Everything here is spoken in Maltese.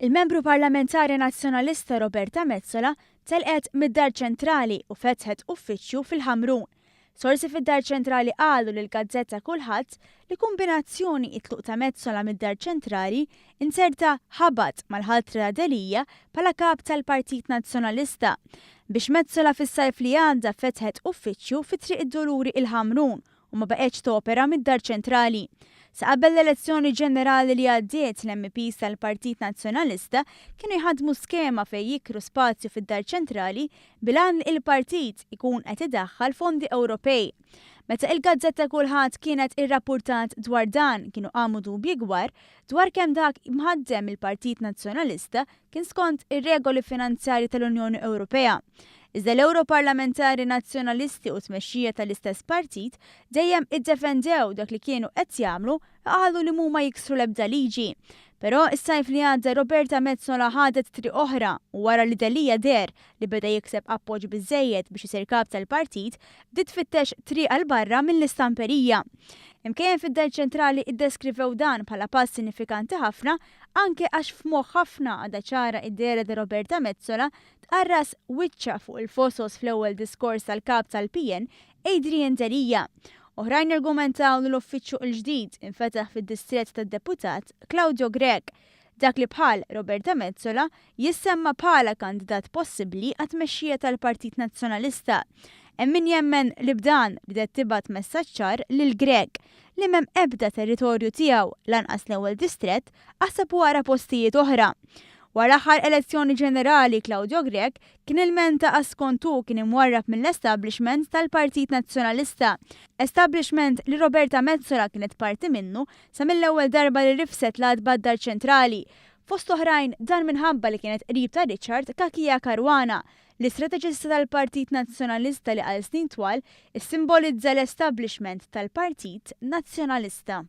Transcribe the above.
Il-membru parlamentari nazzjonalista Roberta Metsola telqet mid-Dar Ċentrali u fetħet uffiċċju fil-Ħamrun. Sorsi fid-Dar Ċentrali qalu lill-Gazzetta Kulħadd li kombinazzjoni it-tluq ta' Metsola mid-Dar Ċentrali inserta ħabat mal-ħatra Delija bħala kap tal-Partit Nazzjonalista biex Metsola fis-sajf li għandha fetħet uffiċċju fi triq id-Duluri il-Ħamrun u ma baqgħetx topera mid-Dar Ċentrali. Sa qabel l-elezzjoni ġenerali li għaddiet l-MPs tal-Partit Nazzjonalista kienu jħadmu skema fejn jikru spazju fid-Dar Ċentrali bilan il-partit ikun qed idaħħal fondi Ewropej. Meta il-Gazzetta Kulħadd kienet irrappurtat dwar dan kienu qamu dubji kbar dwar kemm dak imħaddem il-Partit Nazzjonalista kien skont ir-regoli finanzjarji tal-Unjoni Ewropea. Iżda l-Europarlamentari nazzjonalisti u tmexxija tal-istess partit dejjem iddefendew dak li kienu qed jagħmlu qalu li huma jiksru l-ebda liġi. Però is-sajf li għadda Roberta Metsola ħadet triq oħra u wara li Delija der li beda jikseb appoġġ biżżejjed biex isir kap tal-partit bdiet tfittex triq għal barra mill-istamperija. Imkejjen fid-Dar Ċentrali iddeskrivew dan bħala pass sinifikanti ħafna anke għax f'moħħ ħafna għadha ċara id-dera de Roberta Metsola tqarras wiċċa fuq il-fosos fl-ewwel diskors tal-kap tal-PN Adrian Delija. Oħrajn argumentaw li l-uffiċċju l-ġdid infetaħ fid-distrett tad-deputat Claudio Grech, dak li bħal Roberta Metsola jissemma bħala kandidat possibbli għat-tmexxija tal-Partit Nazzjonalista. Hemm min jemmen li b'dan bidet tibgħat messaġġ ċar lil Grech li m'hemm ebda territorju tiegħu lanqas l-ewwel distrett aħseb wara postijiet oħra. Wara l-aħħar elezzjoni ġenerali Claudio Grech kien il-menta askontu kien imwarrab mill-establishment tal-Partit Nazzjonalista. Establishment li Roberta Metsola kienet parti minnu sa mill-ewwel darba li rifset l-adba d-Dar Ċentrali. Fost oħrajn dan minħabba li kienet qrib ta' Richard Kakija Karwana, l-istrateġista tal-Partit Nazzjonalista li għal snin twal issimbolizza l-establishment tal-Partit Nazzjonalista.